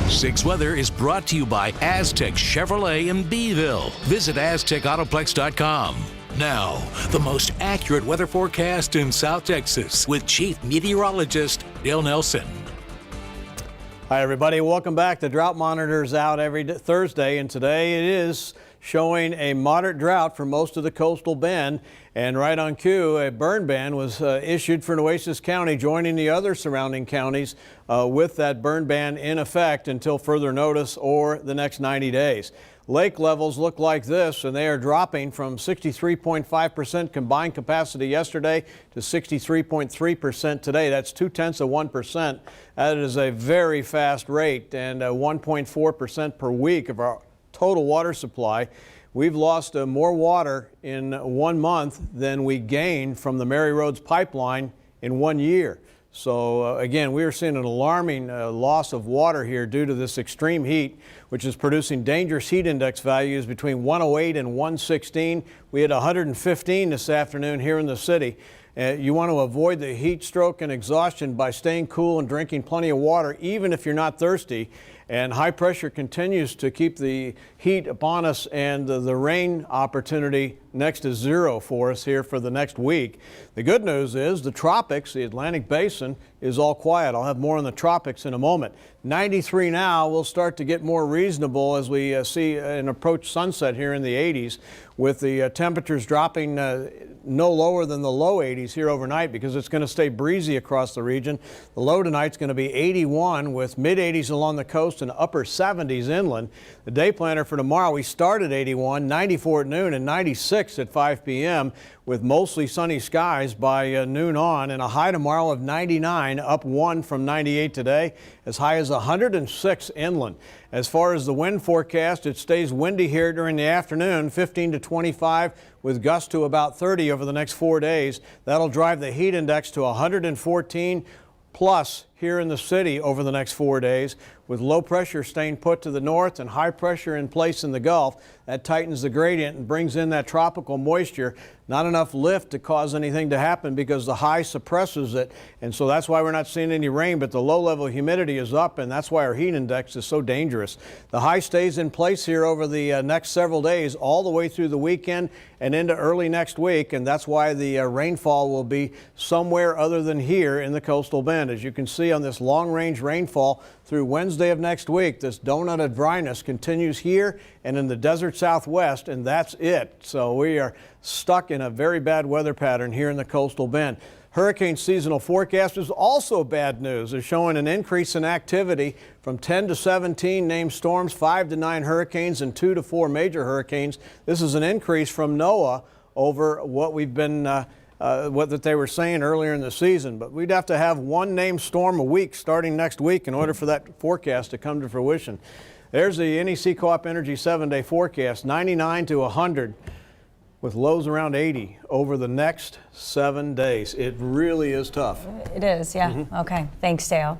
6 Weather is brought to you by Aztec Chevrolet in Beeville. Visit AztecAutoplex.com. Now, the most accurate weather forecast in South Texas with Chief Meteorologist Dale Nelson. Hi, everybody. Welcome back. The drought monitor is out every Thursday, and today it is showing a moderate drought for most of the coastal bend. And right on cue, a burn ban was issued for Nueces County, joining the other surrounding counties with that burn ban in effect until further notice or the next 90 days. Lake levels look like this, and they are dropping from 63.5% combined capacity yesterday to 63.3% today. That's 0.2%. That is a very fast rate, and 1.4% per week of our total water supply. We've lost more water in 1 month than we gained from the Mary Roads pipeline in 1 year. So again, we are seeing an alarming loss of water here due to this extreme heat, which is producing dangerous heat index values between 108 and 116. We had 115 this afternoon here in the city. You want to avoid the heat stroke and exhaustion by staying cool and drinking plenty of water, even if you're not thirsty. And high pressure continues to keep the heat upon us, and the rain opportunity next to zero for us here for the next week. The good news is the tropics, the Atlantic Basin, is all quiet. I'll have more on the tropics in a moment. 93 now. We'll start to get more reasonable as we see and approach sunset here in the 80s, with the temperatures dropping no lower than the low 80s here overnight, because it's going to stay breezy across the region. The low tonight's going to be 81 with mid 80s along the coast and upper 70s inland. The day planner for tomorrow, we start at 81, 94 at noon, and 96 at 5 p.m. with mostly sunny skies by noon on, and a high tomorrow of 99, up 1 from 98 today, as high as 106 inland. As far as the wind forecast, it stays windy here during the afternoon, 15 to 25, with gusts to about 30 over the next 4 days. That'll drive the heat index to 114 plus here in the city over the next 4 days, with low pressure staying put to the north and high pressure in place in the Gulf. That tightens the gradient and brings in that tropical moisture. Not enough lift to cause anything to happen because the high suppresses it, and so that's why we're not seeing any rain, but the low level humidity is up, and that's why our heat index is so dangerous. The high stays in place here over the next several days, all the way through the weekend and into early next week, and that's why the rainfall will be somewhere other than here in the coastal bend. As you can see on this long-range rainfall through Wednesday of next week, this donut of dryness continues here and in the desert southwest, and that's it. So we are stuck in a very bad weather pattern here in the coastal bend. Hurricane seasonal forecast is also bad news. They're showing an increase in activity from 10 to 17 named storms, 5 to 9 hurricanes, and 2 to 4 major hurricanes. This is an increase from NOAA over what we've been what that they were saying earlier in the season. But we'd have to have 1 named storm a week starting next week in order for that forecast to come to fruition. There's the NEC Co-op Energy 7-day forecast, 99 to 100 with lows around 80 over the next 7 days. It really is tough. It is, yeah. Okay. Thanks, Dale.